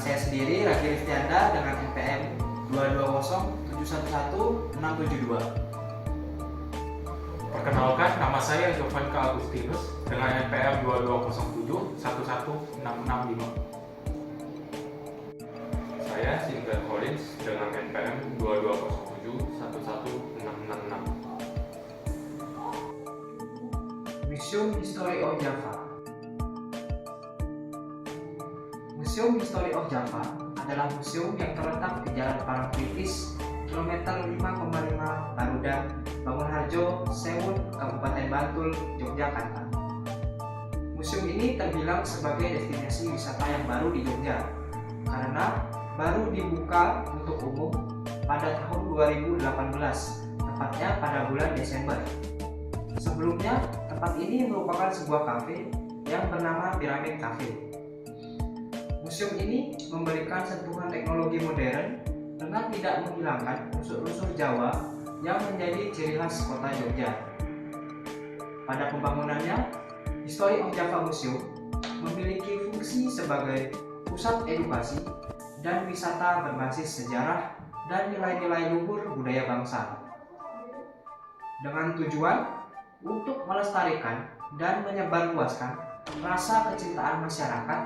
saya sendiri, Ragi Riftianda, dengan NPM 220711672. Perkenalkan, nama saya Jovanka Agustinus dengan NPM 2207116665. Saya Sinclair Collins dengan NPM 2207116666. Museum History of Java. Museum History of Java adalah museum yang terletak di Jalan Parangtritis, kilometer 5,5 Garuda, Bangunharjo, Sewun, Kabupaten Bantul, Yogyakarta. Museum ini terbilang sebagai destinasi wisata yang baru di Jogja karena baru dibuka untuk umum pada tahun 2018, tepatnya pada bulan Desember. Sebelumnya, tempat ini merupakan sebuah kafe yang bernama Pyramid Cafe. Museum ini memberikan sentuhan teknologi modern dengan tidak menghilangkan unsur-unsur Jawa yang menjadi ciri khas kota Jogja. Pada pembangunannya, History of Java Museum memiliki fungsi sebagai pusat edukasi dan wisata berbasis sejarah dan nilai-nilai luhur budaya bangsa. Dengan tujuan untuk melestarikan dan menyebarluaskan rasa kecintaan masyarakat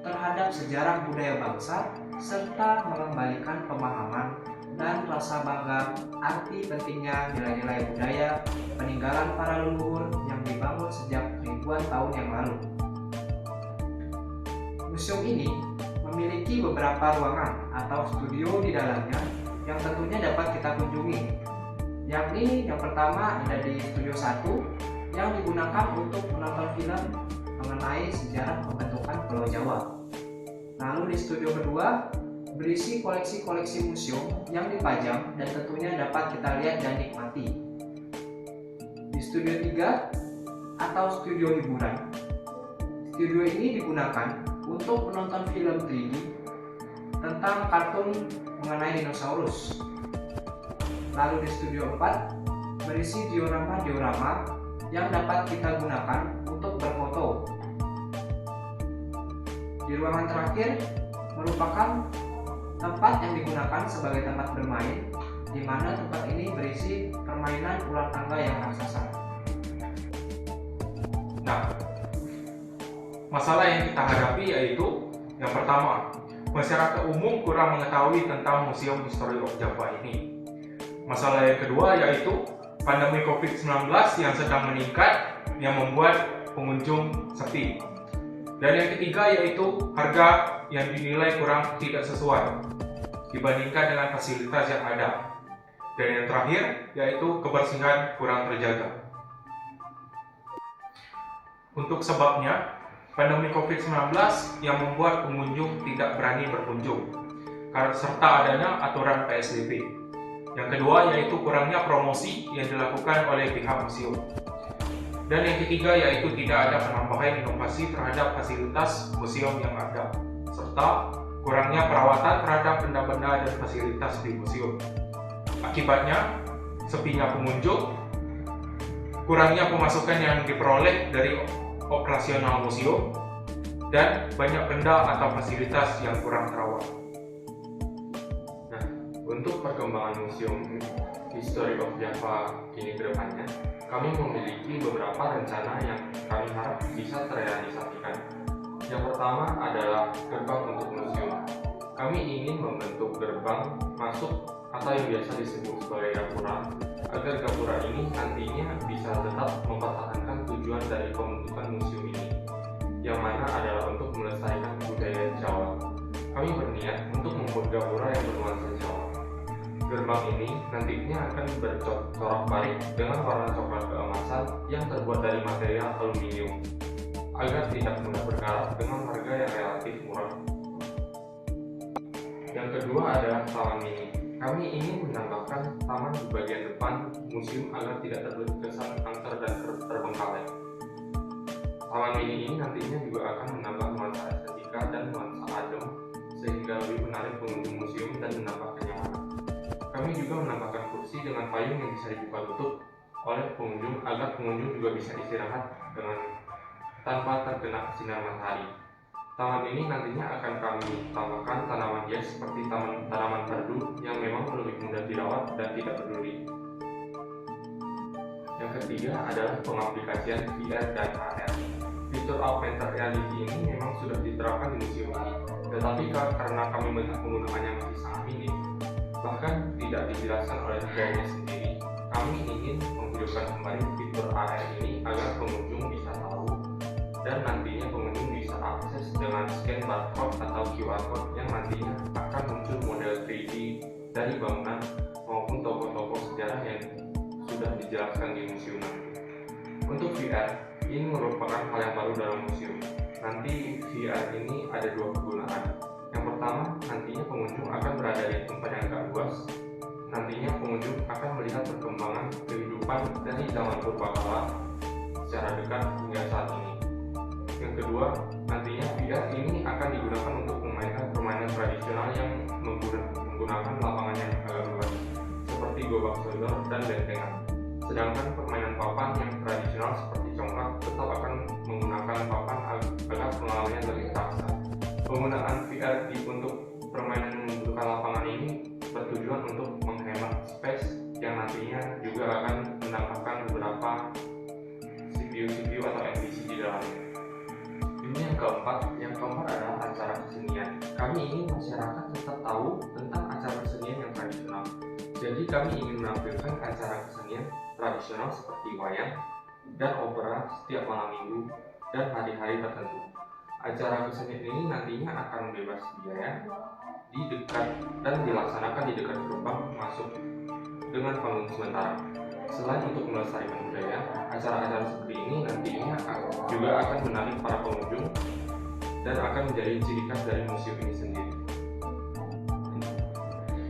terhadap sejarah budaya bangsa serta mengembalikan pemahaman dan rasa bangga arti pentingnya nilai-nilai budaya peninggalan para leluhur yang dibangun sejak ribuan tahun yang lalu. Museum ini memiliki beberapa ruangan atau studio di dalamnya yang tentunya dapat kita kunjungi. Yakni yang pertama ada di Studio 1 yang digunakan untuk menonton film mengenai sejarah pembentukan Pulau Jawa. Lalu di studio kedua berisi koleksi-koleksi museum yang dipajang dan tentunya dapat kita lihat dan nikmati. Di studio 3 atau studio hiburan, studio ini digunakan untuk menonton film 3D tentang kartun mengenai dinosaurus. Lalu di studio 4 berisi diorama-diorama yang dapat kita gunakan untuk berfoto. Di ruangan terakhir merupakan tempat yang digunakan sebagai tempat bermain, di mana tempat ini berisi permainan ular tangga yang raksasa. Nah, masalah yang kita hadapi yaitu yang pertama, masyarakat umum kurang mengetahui tentang Museum History of Java ini. Masalah yang kedua yaitu pandemi COVID-19 yang sedang meningkat yang membuat pengunjung sepi. Dan yang ketiga yaitu harga yang dinilai kurang tidak sesuai dibandingkan dengan fasilitas yang ada. Dan yang terakhir yaitu kebersihan kurang terjaga. Untuk sebabnya, pandemi COVID-19 yang membuat pengunjung tidak berani berkunjung serta adanya aturan PSBB. Yang kedua yaitu kurangnya promosi yang dilakukan oleh pihak museum. Dan yang ketiga yaitu tidak ada penambahan inovasi terhadap fasilitas museum yang ada, serta kurangnya perawatan terhadap benda-benda dan fasilitas di museum. Akibatnya, sepinya pengunjung, kurangnya pemasukan yang diperoleh dari operasional museum, dan banyak benda atau fasilitas yang kurang terawat. Nah, untuk perkembangan Museum History of Java ini ke depannya, kami memiliki beberapa rencana yang kami harap bisa terrealisasikan. Yang pertama adalah gerbang untuk museum. Kami ingin membentuk gerbang masuk atau yang biasa disebut sebagai gapura, agar gapura ini nantinya bisa tetap mempertahankan tujuan dari pembentukan museum ini, yang mana adalah untuk melestarikan budaya Jawa. Kami berniat untuk membuat gapura yang bernuansa Jawa. Gerbang ini nantinya akan bercorak barik dengan warna coklat keemasan yang terbuat dari material aluminium, agar tidak mudah berkarat dengan harga yang relatif murah. Yang kedua adalah taman mini. Kami ingin menambahkan taman di bagian depan museum agar tidak terkesan angker dan terbengkalai. Taman mini ini nantinya juga akan menambah nuansa estetika dan nuansa adem, sehingga lebih menarik pengunjung museum dan menambah kenyamanan. Kami juga menambahkan kursi dengan payung yang bisa dibuka tutup oleh pengunjung agar pengunjung juga bisa istirahat dengan tanpa terkena sinar matahari. Taman ini nantinya akan kami tambahkan tanaman hias seperti tanaman perdu yang memang lebih mudah dirawat dan tidak peduli. Yang ketiga adalah pengaplikasian VR dan AR. Fitur augmented reality ini memang sudah diterapkan di museum ini, tetapi karena kami melihat penggunaannya masih sangat minim, bahkan tidak dijelaskan oleh brandnya sendiri, kami ingin menghidupkan kembali fitur AR ini agar pengunjung bisa tahu dan nantinya pengunjung bisa akses dengan scan barcode atau QR code yang nantinya akan muncul model 3D dari bangunan maupun toko-toko sejarah yang sudah dijelaskan di museum nanti. Untuk VR, ini merupakan hal yang baru dalam museum. Nanti VR ini ada dua kegunaan. Yang pertama, nantinya pengunjung akan berada di tempat yang agak luas. Nantinya pengunjung akan melihat perkembangan kehidupan dari zaman purbakala secara dekat hingga saat ini. Yang kedua, nantinya VR ini akan digunakan untuk memainkan permainan tradisional yang menggunakan lapangan yang agak luas, seperti gobak sodor dan bentengan. Sedangkan permainan papan yang tradisional seperti congklak tetap akan menggunakan papan agar pengalamannya lebih terasa. Penggunaan VR untuk permainan yang membutuhkan lapangan ini bertujuan untuk menghemat space yang nantinya juga akan menambahkan beberapa CPU atau NPC di dalamnya. Ini yang keempat adalah acara kesenian. Kami ingin masyarakat tetap tahu tentang acara kesenian yang tradisional. Jadi kami ingin menampilkan acara kesenian tradisional seperti wayang dan opera setiap malam minggu dan hari-hari tertentu. Acara kesenian ini nantinya akan bebas biaya di dekat dan dilaksanakan di dekat gerbang masuk dengan panggung sementara. Selain untuk melestarikan budaya, acara-acara seperti ini nantinya juga akan menarik para pengunjung dan akan menjadi ciri khas dari museum ini sendiri.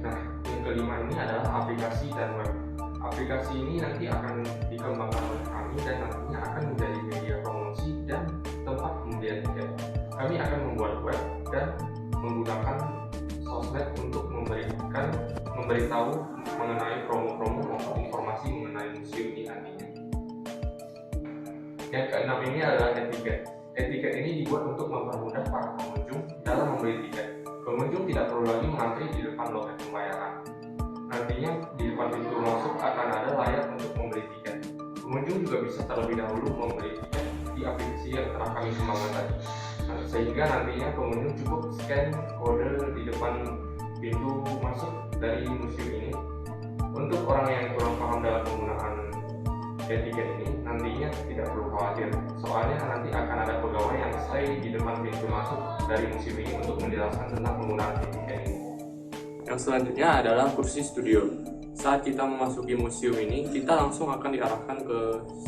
Nah, yang kelima ini adalah aplikasi dan web. Aplikasi ini nanti akan dikembangkan oleh kami dan nantinya akan menjadi media promosi dan tempat pembelian tiket. Kami akan membuat web dan menggunakan sosmed untuk memberitahu mengenai promo-promo maupun informasi mengenai museum ini nantinya. Yang keenam ini adalah etiket. Etiket ini dibuat untuk mempermudah para pengunjung dalam membeli tiket. Pengunjung tidak perlu lagi mengantri di depan loket pembayaran. Nantinya di depan pintu masuk akan ada layar untuk membeli tiket. Pengunjung juga bisa terlebih dahulu membeli tiket di aplikasi yang telah kami kembangkan tadi. Sehingga nantinya pengunjung cukup scan kode di depan pintu masuk dari museum ini. Untuk orang yang kurang paham dalam penggunaan etiket ini, nantinya tidak perlu khawatir. Soalnya nanti akan ada pegawai yang stay di depan pintu masuk dari museum ini untuk menjelaskan tentang penggunaan etiket ini. Yang selanjutnya adalah kursi studio. Saat kita memasuki museum ini, kita langsung akan diarahkan ke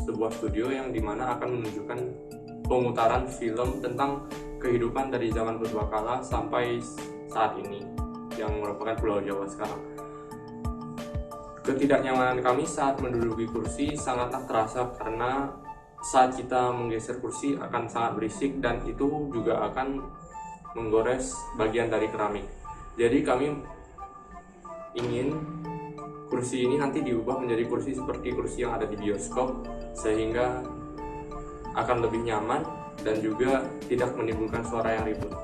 sebuah studio yang dimana akan menunjukkan pemutaran film tentang kehidupan dari zaman purbakala sampai saat ini, yang merupakan Pulau Jawa sekarang. Ketidaknyamanan kami saat menduduki kursi sangatlah terasa karena saat kita menggeser kursi akan sangat berisik dan itu juga akan menggores bagian dari keramik. Jadi kami ingin kursi ini nanti diubah menjadi kursi seperti kursi yang ada di bioskop sehingga akan lebih nyaman dan juga tidak menimbulkan suara yang ribut.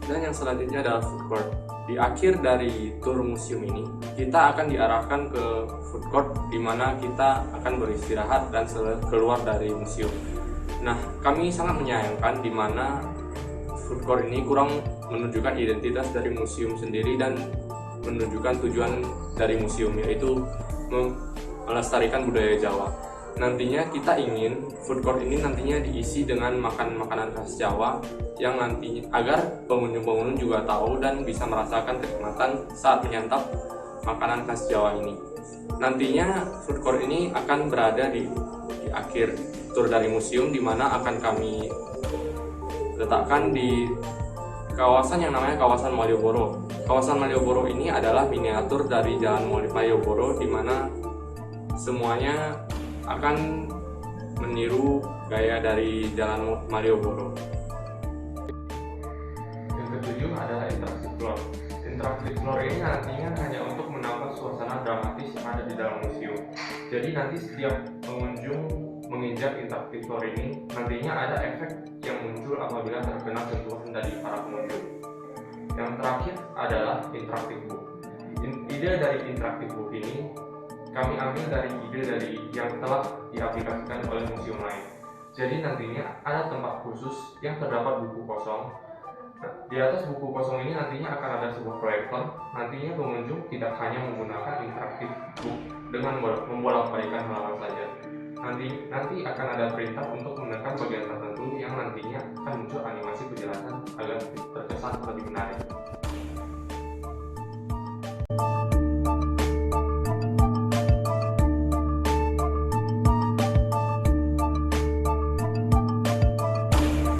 Dan yang selanjutnya adalah food court. Di akhir dari tur museum ini, kita akan diarahkan ke food court di mana kita akan beristirahat dan keluar dari museum. Nah, kami sangat menyayangkan di mana food court ini kurang menunjukkan identitas dari museum sendiri dan menunjukkan tujuan dari museum, yaitu melestarikan budaya Jawa. Nantinya kita ingin food court ini nantinya diisi dengan makanan khas Jawa yang nantinya agar pengunjung-pengunjung juga tahu dan bisa merasakan kenikmatan saat menyantap makanan khas Jawa ini. Nantinya food court ini akan berada di akhir tur dari museum, di mana akan kami letakkan di kawasan yang namanya kawasan Malioboro. Kawasan Malioboro ini adalah miniatur dari Jalan Malioboro, di mana semuanya akan meniru gaya dari Jalan Malioboro. Yang ketujuh adalah interactive floor. Interactive floor ini nantinya hanya untuk menambah suasana dramatis yang ada di dalam museum. Jadi nanti setiap pengunjung menginjak interactive floor ini, nantinya ada efek yang yang muncul apabila terkena sentuhan dari para pengunjung. Yang terakhir adalah interactive book. Ide dari interactive book ini kami ambil dari yang telah diaplikasikan oleh museum lain. Jadi nantinya ada tempat khusus yang terdapat buku kosong. Di atas buku kosong ini nantinya akan ada sebuah proyektor. Nantinya pengunjung tidak hanya menggunakan interactive book dengan membolak-balikan halaman saja. Nanti akan ada perintah untuk menekan bagian tertentu yang nantinya akan muncul animasi penjelasan agar terkesan lebih menarik.